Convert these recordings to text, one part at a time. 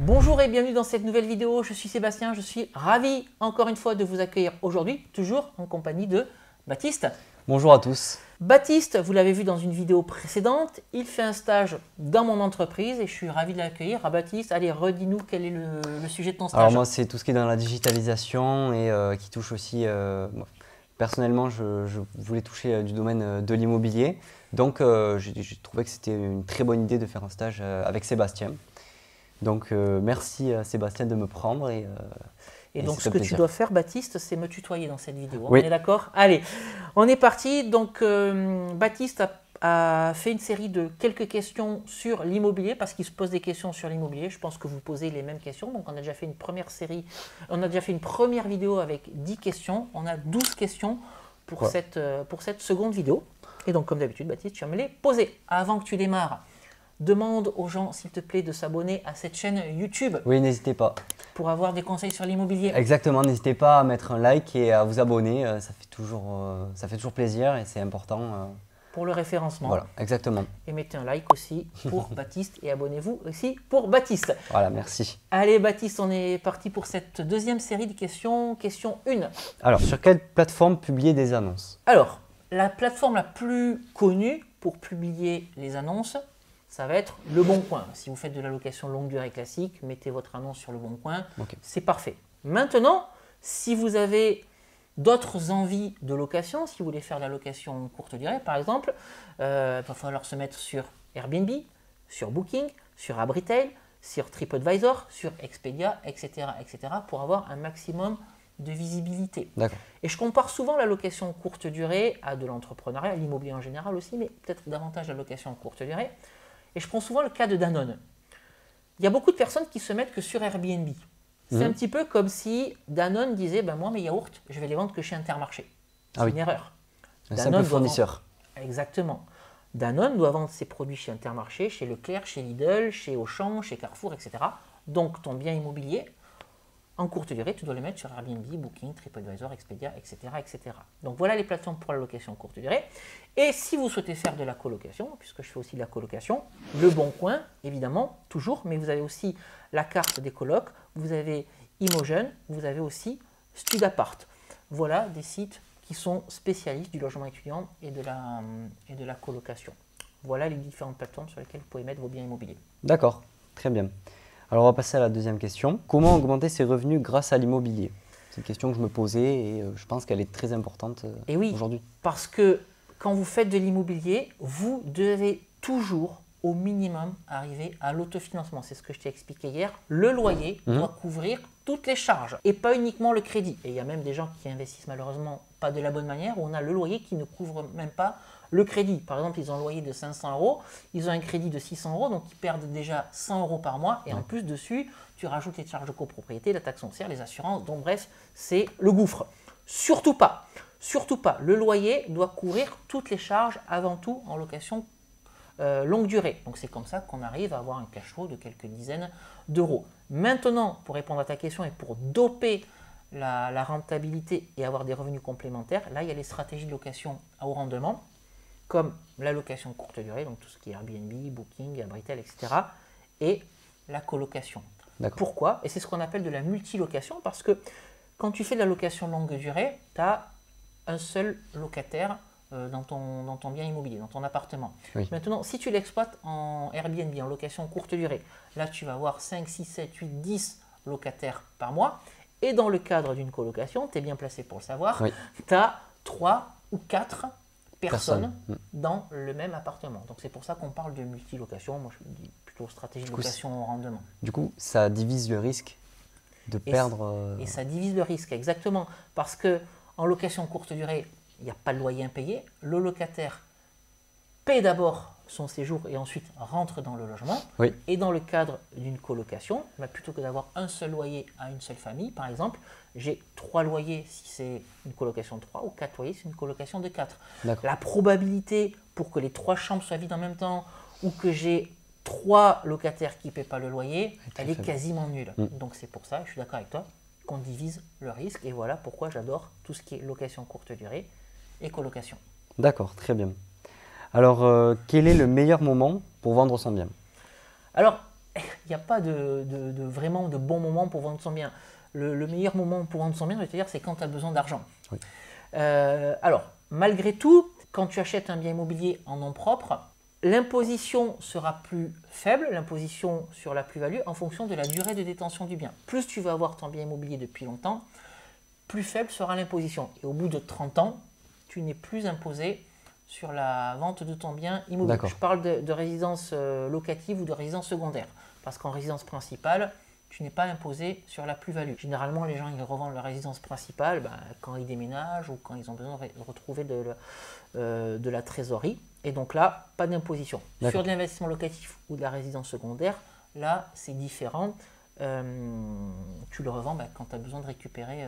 Bonjour et bienvenue dans cette nouvelle vidéo, je suis Sébastien, je suis ravi encore une fois de vous accueillir aujourd'hui, toujours en compagnie de Baptiste. Bonjour à tous. Baptiste, vous l'avez vu dans une vidéo précédente, il fait un stage dans mon entreprise et je suis ravi de l'accueillir. Ah, Baptiste, allez, redis-nous quel est le sujet de ton stage. Alors moi, c'est tout ce qui est dans la digitalisation et qui touche aussi, personnellement, je voulais toucher du domaine de l'immobilier. Donc j'ai trouvé que c'était une très bonne idée de faire un stage avec Sébastien. Donc merci à Sébastien de me prendre Et donc, ce que tu dois faire, Baptiste, c'est me tutoyer dans cette vidéo. Oui. On est d'accord? Allez, on est parti. Donc, Baptiste a fait une série de quelques questions sur l'immobilier parce qu'il se pose des questions sur l'immobilier. Je pense que vous posez les mêmes questions. Donc, on a déjà fait une première série. On a déjà fait une première vidéo avec 10 questions. On a 12 questions pour cette seconde vidéo. Et donc, comme d'habitude, Baptiste, tu vas me les poser. Avant que tu démarres, demande aux gens, s'il te plaît, de s'abonner à cette chaîne YouTube. Oui, n'hésitez pas. Pour avoir des conseils sur l'immobilier. Exactement, n'hésitez pas à mettre un like et à vous abonner, ça fait toujours plaisir et c'est important. Pour le référencement. Voilà, exactement. Et mettez un like aussi pour Baptiste et abonnez-vous aussi pour Baptiste. Voilà, merci. Allez Baptiste, on est parti pour cette deuxième série de questions. Question 1. Alors, sur quelle plateforme publier des annonces? Alors, la plateforme la plus connue pour publier les annonces, ça va être Le Bon Coin. Si vous faites de la location longue durée classique, mettez votre annonce sur Le Bon Coin, c'est parfait. Maintenant, si vous avez d'autres envies de location, si vous voulez faire de la location courte durée par exemple, il va falloir se mettre sur Airbnb, sur Booking, sur Abritel, sur TripAdvisor, sur Expedia, etc., pour avoir un maximum de visibilité. Et je compare souvent la location courte durée à de l'entrepreneuriat, à l'immobilier en général aussi, mais peut-être davantage la location courte durée. Et je prends souvent le cas de Danone. Il y a beaucoup de personnes qui se mettent que sur Airbnb. C'est un petit peu comme si Danone disait moi, mes yaourts, je vais les vendre que chez Intermarché. C'est une erreur. Un simple fournisseur. Exactement. Danone doit vendre ses produits chez Intermarché, chez Leclerc, chez Lidl, chez Auchan, chez Carrefour, etc. Donc, ton bien immobilier, en courte durée, tu dois le mettre sur Airbnb, Booking, TripAdvisor, Expedia, etc., etc. Donc, voilà les plateformes pour la location courte durée. Et si vous souhaitez faire de la colocation, puisque je fais aussi de la colocation, Le Bon Coin, évidemment, toujours, mais vous avez aussi la carte des colocs, vous avez Imogen, vous avez aussi Studapart. Voilà des sites qui sont spécialistes du logement étudiant et de la colocation. Voilà les différentes plateformes sur lesquelles vous pouvez mettre vos biens immobiliers. D'accord, très bien. Alors on va passer à la deuxième question. Comment augmenter ses revenus grâce à l'immobilier? C'est une question que je me posais et je pense qu'elle est très importante aujourd'hui. Parce que quand vous faites de l'immobilier, vous devez toujours au minimum arriver à l'autofinancement. C'est ce que je t'ai expliqué hier. Le loyer doit couvrir toutes les charges et pas uniquement le crédit. Et il y a même des gens qui investissent malheureusement pas de la bonne manière où on a le loyer qui ne couvre même pas le crédit. Par exemple, ils ont un loyer de 500 €, ils ont un crédit de 600 €, donc ils perdent déjà 100 € par mois. Et en plus dessus, tu rajoutes les charges de copropriété, la taxe foncière, les assurances. Donc bref, c'est le gouffre. Surtout pas. Surtout pas. Le loyer doit couvrir toutes les charges avant tout en location longue durée. Donc c'est comme ça qu'on arrive à avoir un cash flow de quelques dizaines d'euros. Maintenant, pour répondre à ta question et pour doper la rentabilité et avoir des revenus complémentaires, là il y a les stratégies de location à haut rendement, comme la location courte durée, donc tout ce qui est Airbnb, Booking, Abritel, etc. et la colocation. Pourquoi? Et c'est ce qu'on appelle de la multilocation, parce que quand tu fais de la location longue durée, tu as un seul locataire dans ton bien immobilier, dans ton appartement. Maintenant, si tu l'exploites en Airbnb, en location courte durée, là tu vas avoir 5, 6, 7, 8, 10 locataires par mois. Et dans le cadre d'une colocation, tu es bien placé pour le savoir, tu as 3 ou 4 personnes dans le même appartement. Donc c'est pour ça qu'on parle de multilocation. Moi je dis plutôt stratégie de location au rendement. Du coup, ça divise le risque de perdre. Et ça divise le risque, exactement. Parce qu'en location courte durée, il n'y a pas de loyer impayé. Le locataire paie d'abord son séjour et ensuite rentre dans le logement. Et dans le cadre d'une colocation, plutôt que d'avoir un seul loyer à une seule famille, par exemple, j'ai 3 loyers si c'est une colocation de 3 ou 4 loyers si c'est une colocation de 4. La probabilité pour que les 3 chambres soient vides en même temps ou que j'ai 3 locataires qui ne paient pas le loyer, elle est quasiment nulle. Donc c'est pour ça, je suis d'accord avec toi, qu'on divise le risque. Et voilà pourquoi j'adore tout ce qui est location courte durée et colocation. D'accord, très bien. Alors, quel est le meilleur moment pour vendre son bien? Alors, il n'y a pas vraiment de bon moment pour vendre son bien. Le meilleur moment pour vendre son bien, je vais te dire, c'est quand tu as besoin d'argent. Oui. Alors, malgré tout, quand tu achètes un bien immobilier en nom propre, l'imposition sera plus faible, l'imposition sur la plus-value, en fonction de la durée de détention du bien. Plus tu vas avoir ton bien immobilier depuis longtemps, plus faible sera l'imposition. Et au bout de 30 ans, tu n'es plus imposé sur la vente de ton bien immobilier. Je parle de résidence locative ou de résidence secondaire. Parce qu'en résidence principale, tu n'es pas imposé sur la plus-value. Généralement, les gens ils revendent leur résidence principale quand ils déménagent ou quand ils ont besoin de retrouver de la trésorerie. Et donc là, pas d'imposition. Sur de l'investissement locatif ou de la résidence secondaire, là, c'est différent. Tu le revends quand tu as besoin de récupérer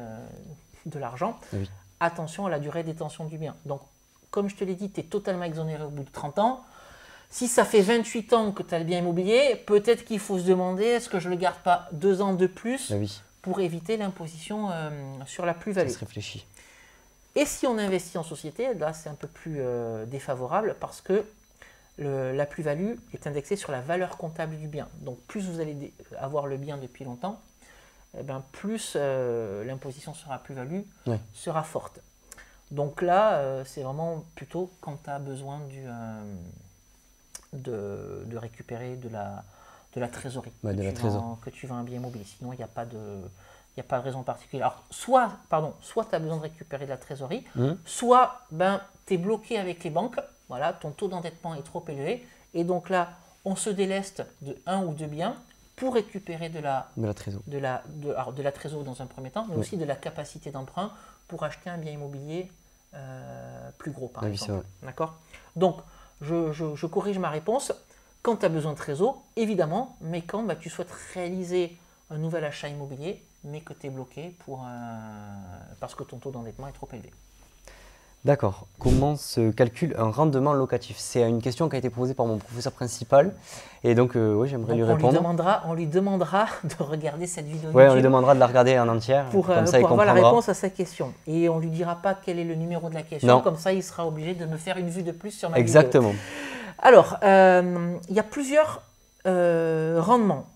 de l'argent. Oui. Attention à la durée de détention du bien. Donc, comme je te l'ai dit, tu es totalement exonéré au bout de 30 ans. Si ça fait 28 ans que tu as le bien immobilier, peut-être qu'il faut se demander est-ce que je ne le garde pas 2 ans de plus pour éviter l'imposition sur la plus-value. Ça se réfléchit. Et si on investit en société, là c'est un peu plus défavorable parce que la plus-value est indexée sur la valeur comptable du bien. Donc plus vous allez avoir le bien depuis longtemps, plus l'imposition sur la plus-value sera forte. Donc là, c'est vraiment plutôt quand tu as besoin de récupérer de la trésorerie, que tu vends un bien immobilier. Sinon, il n'y a pas de raison particulière. Alors, soit tu as besoin de récupérer de la trésorerie, soit tu es bloqué avec les banques, voilà, ton taux d'endettement est trop élevé, et donc là, on se déleste de un ou deux biens pour récupérer de la trésorerie dans un premier temps, mais aussi de la capacité d'emprunt pour acheter un bien immobilier plus gros, par exemple. D'accord ? Donc, je corrige ma réponse. Quand tu as besoin de trésor, évidemment, mais quand tu souhaites réaliser un nouvel achat immobilier, mais que tu es bloqué parce que ton taux d'endettement est trop élevé. D'accord. Comment se calcule un rendement locatif? C'est une question qui a été posée par mon professeur principal. Et donc, oui, j'aimerais lui répondre. On lui demandera de regarder cette vidéo YouTube. Oui, on lui demandera de la regarder en entière. Pour avoir la réponse à sa question. Et on ne lui dira pas quel est le numéro de la question. Non. Comme ça, il sera obligé de me faire une vue de plus sur ma vidéo. Exactement. Alors, il y a plusieurs rendements.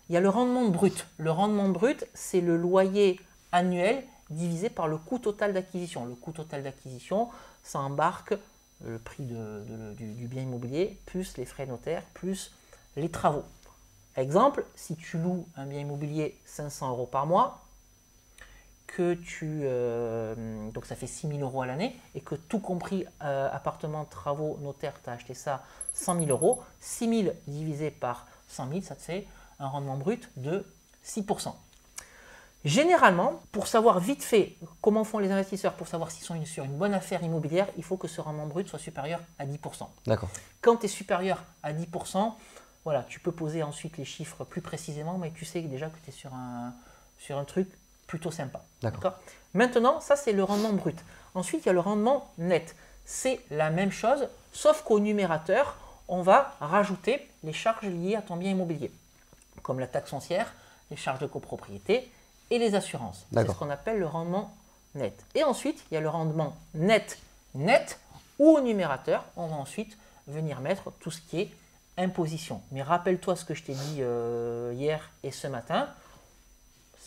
Il y a le rendement brut. Le rendement brut, c'est le loyer annuel divisé par le coût total d'acquisition. Le coût total d'acquisition, ça embarque le prix du bien immobilier, plus les frais notaires, plus les travaux. Exemple, si tu loues un bien immobilier 500 € par mois, donc ça fait 6 000 € à l'année, et que tout compris appartement, travaux, notaire, tu as acheté ça 100 000 €, 6 000 divisé par 100 000, ça te fait un rendement brut de 6%. Généralement, pour savoir vite fait comment font les investisseurs, pour savoir s'ils sont sur une bonne affaire immobilière, il faut que ce rendement brut soit supérieur à 10%. D'accord. Quand tu es supérieur à 10%, voilà, tu peux poser ensuite les chiffres plus précisément, mais tu sais déjà que tu es sur un truc plutôt sympa. D'accord. Maintenant, ça c'est le rendement brut. Ensuite, il y a le rendement net. C'est la même chose, sauf qu'au numérateur, on va rajouter les charges liées à ton bien immobilier, comme la taxe foncière, les charges de copropriété et les assurances. C'est ce qu'on appelle le rendement net. Et ensuite, il y a le rendement net, où au numérateur, on va ensuite venir mettre tout ce qui est imposition. Mais rappelle-toi ce que je t'ai dit hier et ce matin.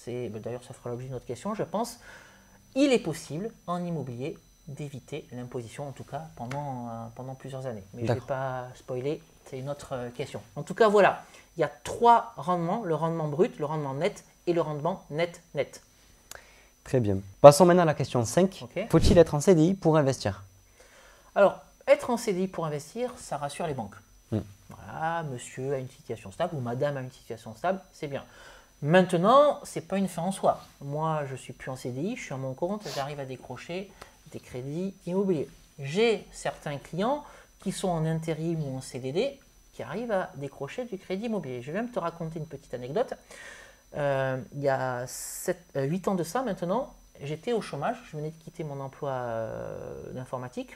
D'ailleurs, ça fera l'objet d'une autre question, je pense. Il est possible, en immobilier, d'éviter l'imposition, en tout cas pendant plusieurs années. Mais je ne vais pas spoiler, c'est une autre question. En tout cas, voilà, il y a 3 rendements, le rendement brut, le rendement net et le rendement net. Très bien. Passons maintenant à la question 5. Okay. Faut-il être en CDI pour investir? Alors, être en CDI pour investir, ça rassure les banques. Voilà, monsieur a une situation stable ou madame a une situation stable, c'est bien. Maintenant, ce n'est pas une fin en soi. Moi, je ne suis plus en CDI, je suis à mon compte, j'arrive à décrocher des crédits immobiliers. J'ai certains clients qui sont en intérim ou en CDD qui arrivent à décrocher du crédit immobilier. Je vais même te raconter une petite anecdote. Il y a 8 ans de ça maintenant, j'étais au chômage, je venais de quitter mon emploi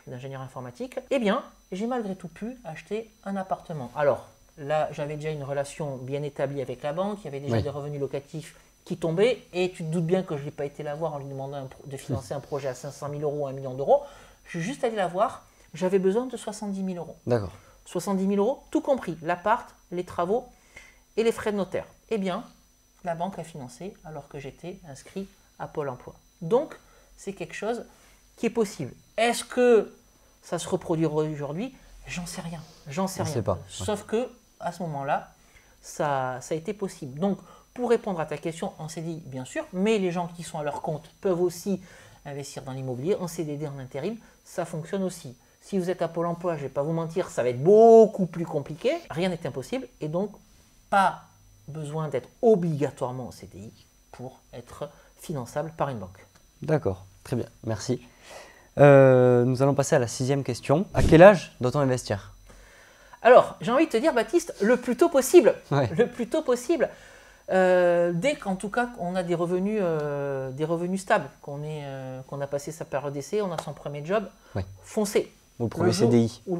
d'ingénieur informatique. Eh bien, j'ai malgré tout pu acheter un appartement. Alors, là, j'avais déjà une relation bien établie avec la banque, il y avait déjà des revenus locatifs qui tombaient, et tu te doutes bien que je n'ai pas été la voir en lui demandant de financer un projet à 500 000 € ou 1 million d'euros. Je suis juste allé la voir, j'avais besoin de 70 000 €. D'accord. 70 000 €, tout compris, l'appart, les travaux et les frais de notaire. Eh bien, la banque a financé alors que j'étais inscrit à Pôle emploi. Donc, c'est quelque chose qui est possible. Est-ce que ça se reproduira aujourd'hui? J'en sais rien. J'en sais On rien. sait pas. Sauf que à ce moment-là, ça a été possible. Donc, pour répondre à ta question, en CDI, bien sûr, mais les gens qui sont à leur compte peuvent aussi investir dans l'immobilier, en CDD, en intérim, ça fonctionne aussi. Si vous êtes à Pôle emploi, je ne vais pas vous mentir, ça va être beaucoup plus compliqué. Rien n'est impossible et donc pas besoin d'être obligatoirement en CDI pour être finançable par une banque. D'accord, très bien, merci. Nous allons passer à la 6e question. À quel âge doit-on investir? Alors, j'ai envie de te dire, Baptiste, le plus tôt possible. Ouais. Le plus tôt possible. Dès qu'en tout cas on a des revenus stables, qu'on a passé sa période d'essai, on a son premier job, Ouais. foncez. Ou le premier CDI. Ou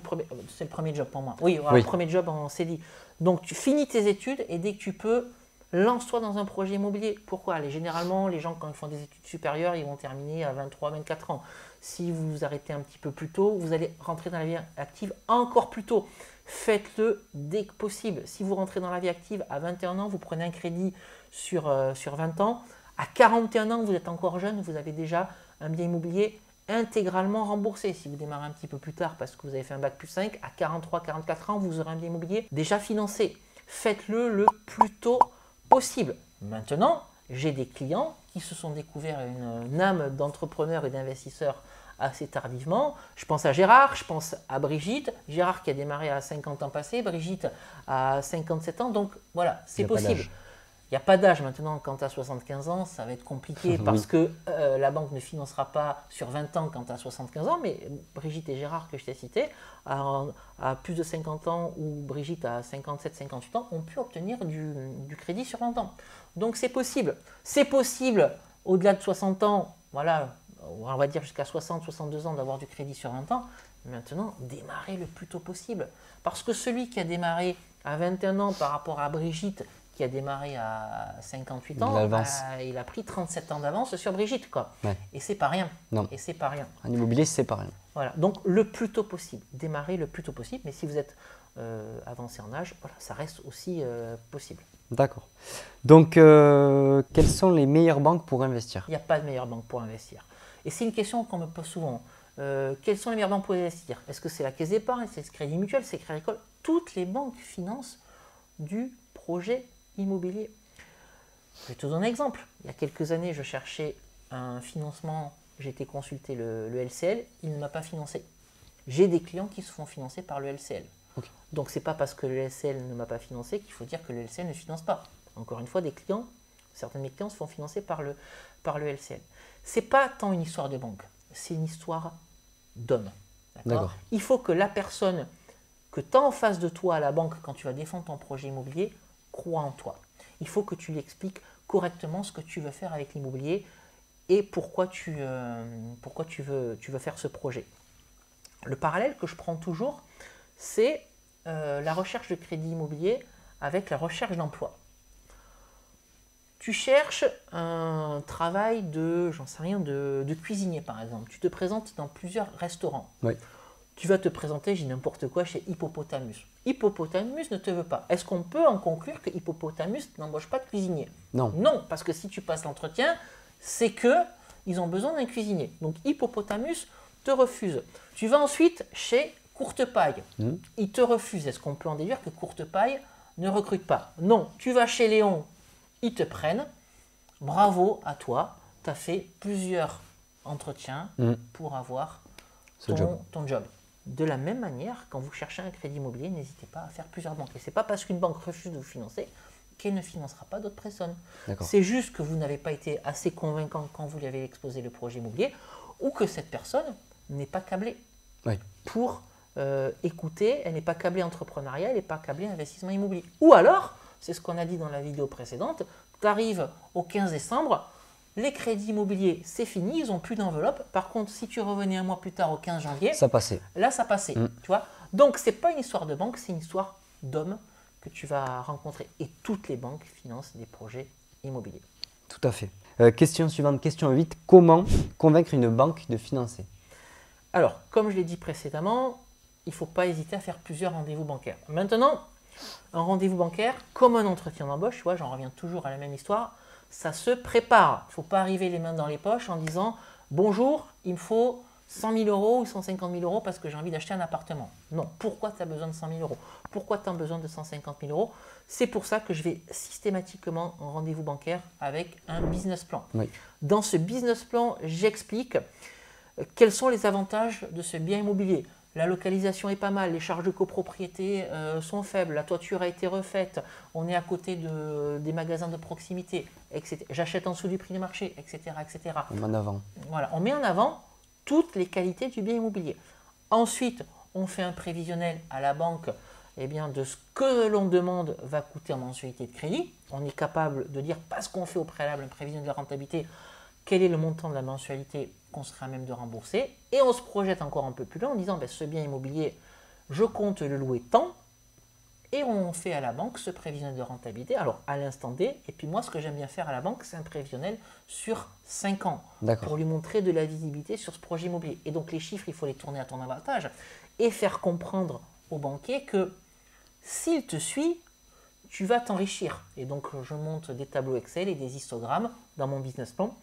c'est le premier job pour moi. Oui, voilà, Oui. le premier job en CDI. Donc tu finis tes études et dès que tu peux, lance-toi dans un projet immobilier. Pourquoi? Généralement, les gens quand ils font des études supérieures, ils vont terminer à 23, 24 ans. Si vous vous arrêtez un petit peu plus tôt, vous allez rentrer dans la vie active encore plus tôt. Faites-le dès que possible. Si vous rentrez dans la vie active à 21 ans, vous prenez un crédit sur 20 ans. À 41 ans, vous êtes encore jeune, vous avez déjà un bien immobilier intégralement remboursé. Si vous démarrez un petit peu plus tard parce que vous avez fait un bac plus 5, à 43, 44 ans, vous aurez un bien immobilier déjà financé. Faites-le le plus tôt possible. Maintenant, j'ai des clients qui se sont découverts une âme d'entrepreneur et d'investisseur assez tardivement. Je pense à Gérard, je pense à Brigitte. Gérard qui a démarré à 50 ans passés, Brigitte à 57 ans. Donc voilà, c'est possible. Il n'y a pas d'âge maintenant. Quand tu as 75 ans, ça va être compliqué parce que la banque ne financera pas sur 20 ans quand tu as 75 ans. Mais Brigitte et Gérard que je t'ai cités, à plus de 50 ans ou Brigitte à 57-58 ans, ont pu obtenir du crédit sur 20 ans. Donc c'est possible. C'est possible au-delà de 60 ans, voilà, on va dire jusqu'à 60-62 ans d'avoir du crédit sur 20 ans. Maintenant, démarrer le plus tôt possible. Parce que celui qui a démarré à 21 ans par rapport à Brigitte, qui a démarré à 58 ans, il a pris 37 ans d'avance sur Brigitte, quoi. Ouais. Et c'est pas rien. Non. Et c'est pas rien. En immobilier, c'est pas rien. Voilà. Donc le plus tôt possible. Démarrer le plus tôt possible. Mais si vous êtes avancé en âge, voilà, ça reste aussi possible. D'accord. Donc, quelles sont les meilleures banques pour investir? Il n'y a pas de meilleure banque pour investir. Et c'est une question qu'on me pose souvent. Quelles sont les meilleures banques pour investir? Est-ce que c'est la Caisse d'épargne, c'est le Crédit Mutuel, c'est le Crédit Agricole? Toutes les banques financent du projet immobilier. Je vais te donner un exemple. Il y a quelques années, je cherchais un financement, j'ai été consulter le LCL, il ne m'a pas financé. J'ai des clients qui se font financer par le LCL. Okay. Donc ce n'est pas parce que le LCL ne m'a pas financé qu'il faut dire que le LCL ne finance pas. Encore une fois, certains de mes clients se font financer par le LCL. Ce n'est pas tant une histoire de banque, c'est une histoire d'homme. Il faut que la personne que tu as en face de toi à la banque quand tu vas défendre ton projet immobilier croit en toi. Il faut que tu lui expliques correctement ce que tu veux faire avec l'immobilier et pourquoi tu veux faire ce projet. Le parallèle que je prends toujours, c'est la recherche de crédit immobilier avec la recherche d'emploi. Tu cherches un travail de cuisinier par exemple. Tu te présentes dans plusieurs restaurants. Oui. Tu vas te présenter, j'ai n'importe quoi, chez Hippopotamus. Hippopotamus ne te veut pas. Est-ce qu'on peut en conclure que Hippopotamus n'embauche pas de cuisinier? Non. Non, parce que si tu passes l'entretien, c'est qu'ils ont besoin d'un cuisinier. Donc Hippopotamus te refuse. Tu vas ensuite chez Courtepaille. Il te refuse. Est-ce qu'on peut en déduire que Courtepaille ne recrute pas? Non. Tu vas chez Léon, ils te prennent. Bravo à toi, tu as fait plusieurs entretiens pour avoir ton job. De la même manière, quand vous cherchez un crédit immobilier, n'hésitez pas à faire plusieurs banques. Et ce n'est pas parce qu'une banque refuse de vous financer qu'elle ne financera pas d'autres personnes. C'est juste que vous n'avez pas été assez convaincant quand vous lui avez exposé le projet immobilier ou que cette personne n'est pas câblée pour écouter, elle n'est pas câblée entrepreneuriat, elle n'est pas câblée investissement immobilier. Ou alors, c'est ce qu'on a dit dans la vidéo précédente, tu arrives au 15 décembre, les crédits immobiliers, c'est fini, ils n'ont plus d'enveloppe. Par contre, si tu revenais un mois plus tard, au 15 janvier, ça passait. Là, ça passait. Tu vois. Donc, ce n'est pas une histoire de banque, c'est une histoire d'homme que tu vas rencontrer. Et toutes les banques financent des projets immobiliers. Tout à fait. Question suivante, question 8. Comment convaincre une banque de financer? Alors, comme je l'ai dit précédemment, il ne faut pas hésiter à faire plusieurs rendez-vous bancaires. Maintenant, Un rendez-vous bancaire, comme un entretien d'embauche, tu vois, j'en reviens toujours à la même histoire, ça se prépare. Il ne faut pas arriver les mains dans les poches en disant « Bonjour, il me faut 100 000 euros ou 150 000 euros parce que j'ai envie d'acheter un appartement. » Non, pourquoi tu as besoin de 100 000 euros? Pourquoi tu as besoin de 150 000 euros? C'est pour ça que je vais systématiquement en rendez-vous bancaire avec un business plan. Oui. Dans ce business plan, j'explique quels sont les avantages de ce bien immobilier. La localisation est pas mal, les charges de copropriété sont faibles, la toiture a été refaite, on est à côté des magasins de proximité, etc. J'achète en dessous du prix du marché, etc. etc. On met en avant. Voilà, on met en avant toutes les qualités du bien immobilier. Ensuite, on fait un prévisionnel à la banque de ce que l'on demande va coûter en mensualité de crédit. On est capable de dire, parce qu'on fait au préalable un prévisionnel de rentabilité, quel est le montant de la mensualité qu'on serait à même de rembourser. Et on se projette encore un peu plus loin en disant, ce bien immobilier, je compte le louer tant. Et on fait à la banque ce prévisionnel de rentabilité, alors à l'instant T. Et puis moi, ce que j'aime bien faire à la banque, c'est un prévisionnel sur 5 ans pour lui montrer de la visibilité sur ce projet immobilier. Et donc les chiffres, il faut les tourner à ton avantage et faire comprendre au banquier que s'il te suit, tu vas t'enrichir. Et donc je monte des tableaux Excel et des histogrammes dans mon business plan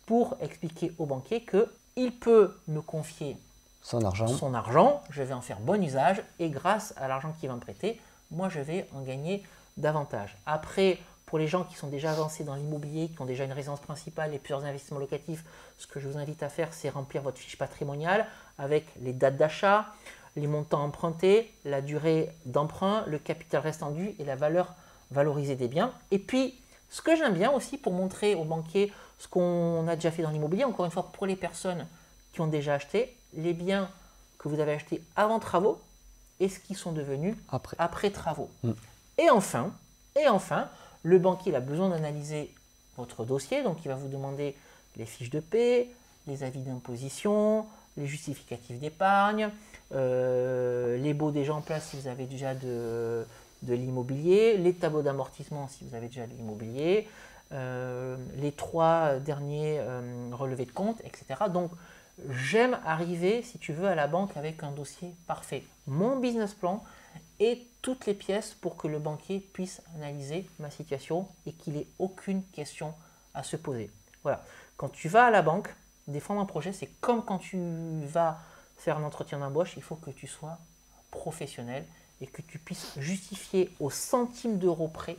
pour expliquer au banquier qu'il peut me confier son argent, je vais en faire bon usage et grâce à l'argent qu'il va me prêter, moi je vais en gagner davantage. Après, pour les gens qui sont déjà avancés dans l'immobilier, qui ont déjà une résidence principale et plusieurs investissements locatifs, ce que je vous invite à faire, c'est remplir votre fiche patrimoniale avec les dates d'achat, les montants empruntés, la durée d'emprunt, le capital restant dû et la valeur valorisée des biens. Et puis, ce que j'aime bien aussi pour montrer aux banquiers ce qu'on a déjà fait dans l'immobilier, encore une fois pour les personnes qui ont déjà acheté, les biens que vous avez achetés avant travaux et ce qu'ils sont devenus après travaux. Et enfin, le banquier a besoin d'analyser votre dossier, donc il va vous demander les fiches de paie, les avis d'imposition, les justificatifs d'épargne, les baux déjà en place si vous avez déjà de l'immobilier, les tableaux d'amortissement si vous avez déjà de l'immobilier, les 3 derniers relevés de compte, etc. Donc, j'aime arriver, si tu veux, à la banque avec un dossier parfait. Mon business plan et toutes les pièces pour que le banquier puisse analyser ma situation et qu'il n'ait aucune question à se poser. Voilà. Quand tu vas à la banque, défendre un projet, c'est comme quand tu vas faire un entretien d'embauche, il faut que tu sois professionnel et que tu puisses justifier au centime d'euro près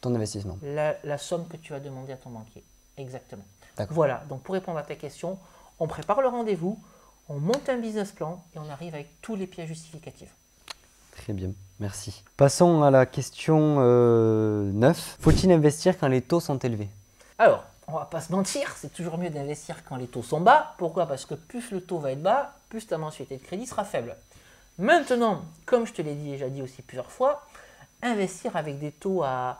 ton investissement. La somme que tu vas demander à ton banquier. Exactement. Voilà, donc pour répondre à ta question, on prépare le rendez-vous, on monte un business plan et on arrive avec tous les pièces justificatives. Très bien, merci. Passons à la question 9. Faut-il investir quand les taux sont élevés? Alors, on ne va pas se mentir, c'est toujours mieux d'investir quand les taux sont bas. Pourquoi? Parce que plus le taux va être bas, plus ta mensualité de crédit sera faible. Maintenant, comme je te l'ai déjà dit aussi plusieurs fois, investir avec des taux à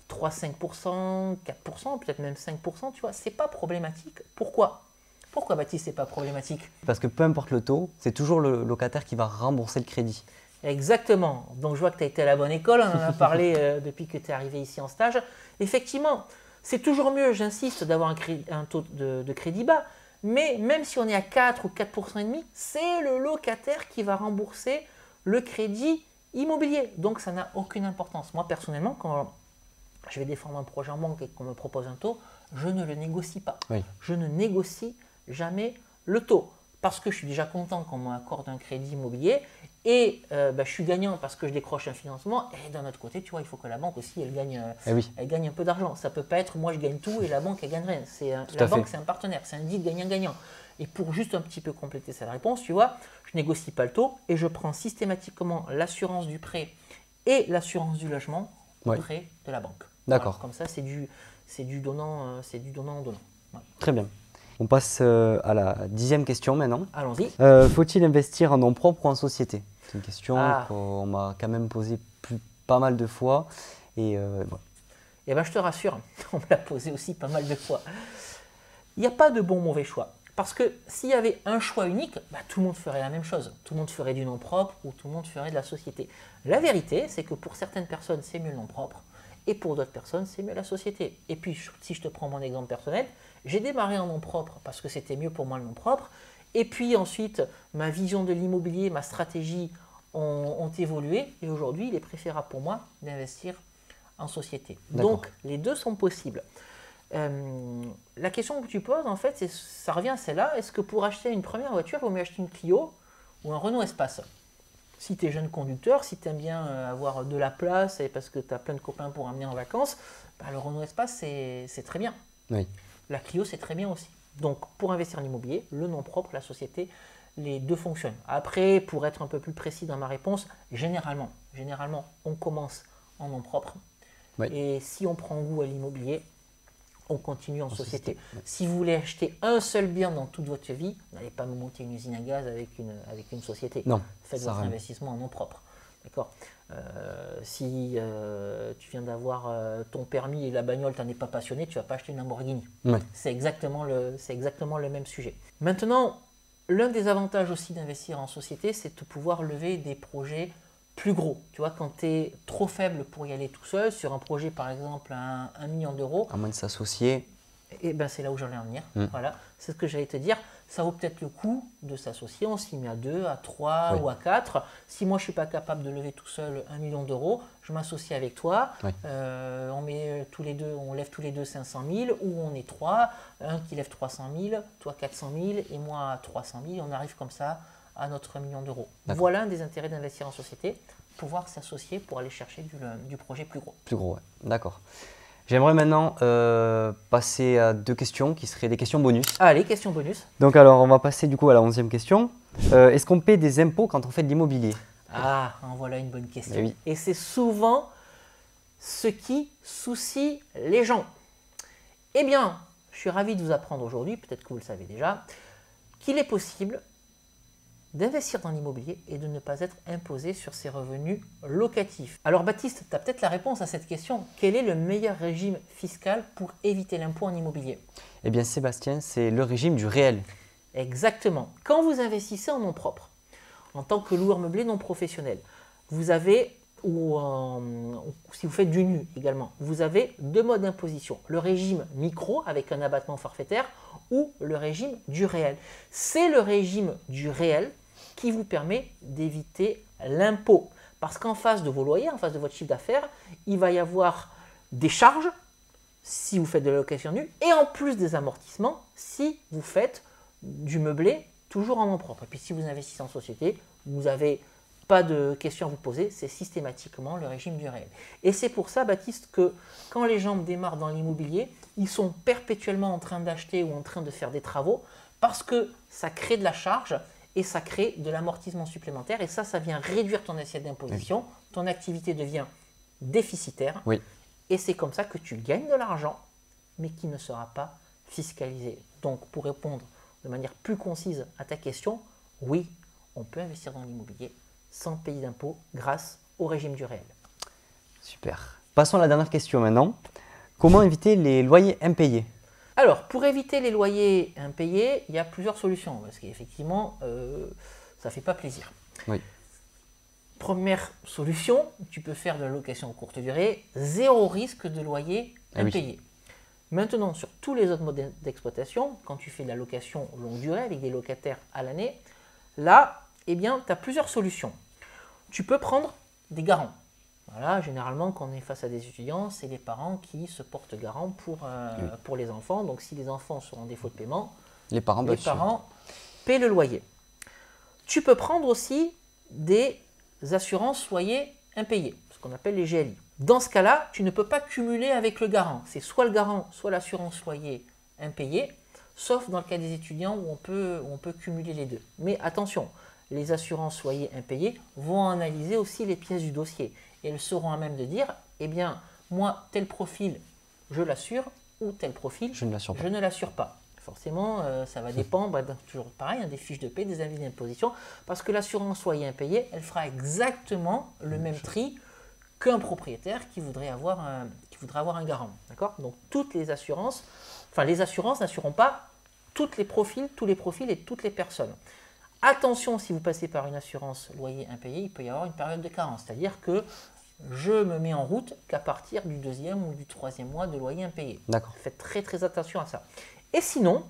3, 5%, 4%, peut-être même 5%, tu vois, c'est pas problématique. Pourquoi? Pourquoi, Baptiste, c'est pas problématique? Parce que peu importe le taux, c'est toujours le locataire qui va rembourser le crédit. Exactement. Donc je vois que tu as été à la bonne école, on en a parlé depuis que tu es arrivé ici en stage. Effectivement, c'est toujours mieux, j'insiste, d'avoir un taux de crédit bas, mais même si on est à 4 ou 4% et demi, c'est le locataire qui va rembourser le crédit immobilier. Donc ça n'a aucune importance. Moi personnellement, quand je vais défendre un projet en banque et qu'on me propose un taux, je ne le négocie pas. Oui. Je ne négocie jamais le taux parce que je suis déjà content qu'on m'accorde un crédit immobilier et je suis gagnant parce que je décroche un financement et d'un autre côté, tu vois, il faut que la banque aussi, elle gagne un peu d'argent. Ça ne peut pas être moi je gagne tout et la banque elle gagne rien. La banque c'est un partenaire, c'est un deal gagnant-gagnant. Et pour juste un petit peu compléter cette réponse, tu vois, je négocie pas le taux et je prends systématiquement l'assurance du prêt et l'assurance du logement auprès de la banque. D'accord. Voilà, comme ça, c'est du donnant, en donnant. Voilà. Très bien. On passe à la 10e question maintenant. Allons-y. Faut-il investir en nom propre ou en société? C'est une question qu'on m'a quand même posée pas mal de fois. Et voilà. Eh bien, je te rassure, on me l'a posé aussi pas mal de fois. Il n'y a pas de bon mauvais choix. Parce que s'il y avait un choix unique, tout le monde ferait la même chose. Tout le monde ferait du nom propre ou tout le monde ferait de la société. La vérité, c'est que pour certaines personnes, c'est mieux le nom propre. Et pour d'autres personnes, c'est mieux la société. Et puis, si je te prends mon exemple personnel, j'ai démarré en nom propre parce que c'était mieux pour moi le nom propre. Et puis ensuite, ma vision de l'immobilier, ma stratégie ont évolué et aujourd'hui, il est préférable pour moi d'investir en société. Donc, les deux sont possibles. La question que tu poses, en fait, ça revient à celle-là. Est-ce que pour acheter une première voiture, il vaut mieux acheter une Clio ou un Renault Espace? Si tu es jeune conducteur, si tu aimes bien avoir de la place et parce que tu as plein de copains pour emmener en vacances, bah, le Renault Espace, c'est très bien. Oui. La Clio, c'est très bien aussi. Donc, pour investir en immobilier, le nom propre, la société, les deux fonctionnent. Après, pour être un peu plus précis dans ma réponse, généralement on commence en nom propre. Oui. Et si on prend goût à l'immobilier, on continue en société. Oui. Si vous voulez acheter un seul bien dans toute votre vie, n'allez pas me monter une usine à gaz avec une société. Non. Faites votre investissement en nom propre. D'accord. Si tu viens d'avoir ton permis et la bagnole, tu n'en es pas passionné, tu ne vas pas acheter une Lamborghini. Ouais. C'est exactement le même sujet. Maintenant, l'un des avantages aussi d'investir en société, c'est de pouvoir lever des projets plus gros. Tu vois, quand tu es trop faible pour y aller tout seul, sur un projet par exemple à 1 million d'euros. À moins de s'associer. Et ben c'est là où j'allais en venir. Voilà, c'est ce que j'allais te dire. Ça vaut peut-être le coup de s'associer. On s'y met à 2, à 3 ou à 4. Si moi je ne suis pas capable de lever tout seul 1 million d'euros, je m'associe avec toi. On lève tous les deux 500 000 ou on est 3, un qui lève 300 000, toi 400 000 et moi 300 000. On arrive comme ça à notre 1 million d'euros. Voilà un des intérêts d'investir en société, pouvoir s'associer pour aller chercher du projet plus gros. Plus gros, ouais. D'accord. J'aimerais maintenant passer à 2 questions qui seraient des questions bonus. Allez, question bonus. Donc alors, on va passer du coup à la 11e question. Est-ce qu'on paie des impôts quand on fait de l'immobilier? Ah, en voilà une bonne question. Oui. Et c'est souvent ce qui soucie les gens. Eh bien, je suis ravi de vous apprendre aujourd'hui, peut-être que vous le savez déjà, qu'il est possible d'investir dans l'immobilier et de ne pas être imposé sur ses revenus locatifs. Alors Baptiste, tu as peut-être la réponse à cette question. Quel est le meilleur régime fiscal pour éviter l'impôt en immobilier? Eh bien Sébastien, c'est le régime du réel. Exactement. Quand vous investissez en nom propre, en tant que loueur meublé non professionnel, vous avez, ou si vous faites du nu également, vous avez 2 modes d'imposition. Le régime micro avec un abattement forfaitaire ou le régime du réel. C'est le régime du réel qui vous permet d'éviter l'impôt. Parce qu'en face de vos loyers, en face de votre chiffre d'affaires, il va y avoir des charges si vous faites de la location nue et en plus des amortissements si vous faites du meublé toujours en nom propre. Et puis si vous investissez en société, vous n'avez pas de questions à vous poser, c'est systématiquement le régime du réel. Et c'est pour ça, Baptiste, que quand les gens démarrent dans l'immobilier, ils sont perpétuellement en train d'acheter ou en train de faire des travaux parce que ça crée de la charge et ça crée de l'amortissement supplémentaire. Et ça vient réduire ton assiette d'imposition. Ton activité devient déficitaire. Oui. Et c'est comme ça que tu gagnes de l'argent, mais qui ne sera pas fiscalisé. Donc, pour répondre de manière plus concise à ta question, oui, on peut investir dans l'immobilier sans payer d'impôts grâce au régime du réel. Super. Passons à la dernière question maintenant. Comment éviter les loyers impayés? Alors, pour éviter les loyers impayés, il y a plusieurs solutions, parce qu'effectivement, ça ne fait pas plaisir. Oui. Première solution, tu peux faire de la location courte durée, 0 risque de loyer impayé. Maintenant, sur tous les autres modes d'exploitation, quand tu fais de la location longue durée avec des locataires à l'année, là, eh bien, tu as plusieurs solutions. Tu peux prendre des garants. Voilà, généralement, quand on est face à des étudiants, c'est les parents qui se portent garant pour les enfants. Donc, si les enfants sont en défaut de paiement, les parents paient le loyer. Tu peux prendre aussi des assurances loyer impayées, ce qu'on appelle les GLI. Dans ce cas-là, tu ne peux pas cumuler avec le garant. C'est soit le garant, soit l'assurance loyer impayée, sauf dans le cas des étudiants où on peut cumuler les deux. Mais attention, les assurances loyer impayées vont analyser aussi les pièces du dossier. Et elles seront à même de dire, eh bien, moi, tel profil, je l'assure, ou tel profil, je ne l'assure pas. Forcément, ça va dépendre, toujours pareil, des fiches de paie, des avis d'imposition, parce que l'assurance loyer impayée, elle fera exactement le même tri qu'un propriétaire qui voudrait avoir un garant. D'accord ? Donc, toutes les assurances, les assurances n'assureront pas tous les profils et toutes les personnes. Attention, si vous passez par une assurance loyer impayé, il peut y avoir une période de carence, c'est-à-dire que je me mets en route qu'à partir du 2e ou du 3e mois de loyer impayé. D'accord. Faites très très attention à ça. Et sinon,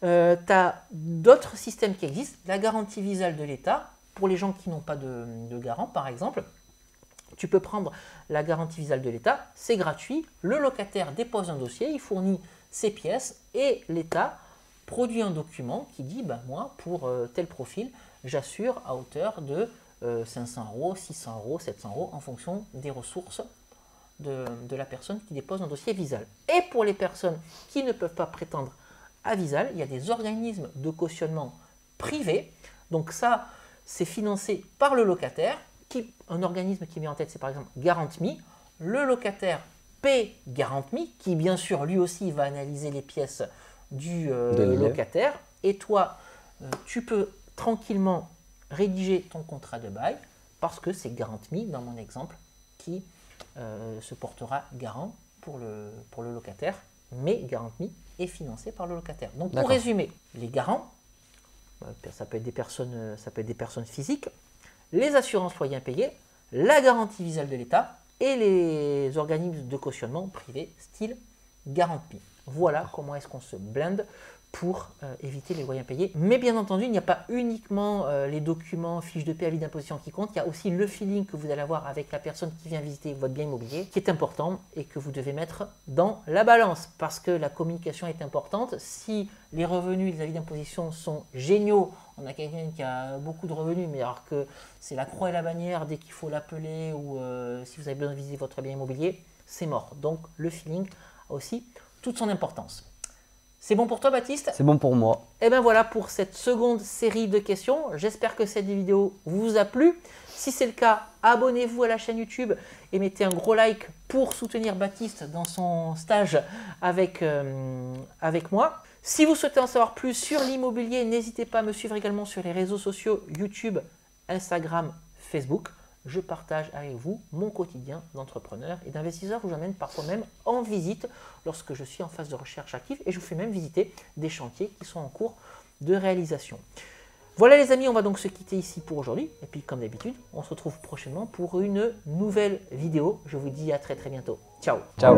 tu as d'autres systèmes qui existent. La garantie visale de l'État pour les gens qui n'ont pas de garant, par exemple, tu peux prendre la garantie visale de l'État, c'est gratuit, le locataire dépose un dossier, il fournit ses pièces et l'État produit un document qui dit moi, pour tel profil, j'assure à hauteur de 500 €, 600 €, 700 € en fonction des ressources de la personne qui dépose un dossier Visale. Et pour les personnes qui ne peuvent pas prétendre à Visale, il y a des organismes de cautionnement privés. Donc ça, c'est financé par le locataire. Un organisme qui met en tête, c'est par exemple GarantMe. Le locataire paie GarantMe, qui bien sûr lui aussi va analyser les pièces du locataire. Et toi, tu peux tranquillement rédiger ton contrat de bail parce que c'est GarantMe, dans mon exemple, qui se portera garant pour le locataire, mais GarantMe est financé par le locataire. Donc pour résumer, les garants, ça peut être des personnes physiques, les assurances loyers impayés, la garantie visale de l'État et les organismes de cautionnement privés style GarantMe. Voilà comment est-ce qu'on se blinde pour éviter les loyers impayés. Mais bien entendu, il n'y a pas uniquement les documents, fiches de paie, avis d'imposition qui comptent. Il y a aussi le feeling que vous allez avoir avec la personne qui vient visiter votre bien immobilier qui est important et que vous devez mettre dans la balance parce que la communication est importante. Si les revenus et les avis d'imposition sont géniaux, on a quelqu'un qui a beaucoup de revenus, mais alors que c'est la croix et la bannière dès qu'il faut l'appeler ou si vous avez besoin de visiter votre bien immobilier, c'est mort. Donc le feeling a aussi toute son importance. C'est bon pour toi, Baptiste? C'est bon pour moi. Et bien voilà pour cette seconde série de questions. J'espère que cette vidéo vous a plu. Si c'est le cas, abonnez-vous à la chaîne YouTube et mettez un gros like pour soutenir Baptiste dans son stage avec moi. Si vous souhaitez en savoir plus sur l'immobilier, n'hésitez pas à me suivre également sur les réseaux sociaux YouTube, Instagram, Facebook. Je partage avec vous mon quotidien d'entrepreneur et d'investisseur. Je vous emmène parfois même en visite lorsque je suis en phase de recherche active et je vous fais même visiter des chantiers qui sont en cours de réalisation. Voilà les amis, on va donc se quitter ici pour aujourd'hui. Et puis comme d'habitude, on se retrouve prochainement pour une nouvelle vidéo. Je vous dis à très bientôt. Ciao. Ciao.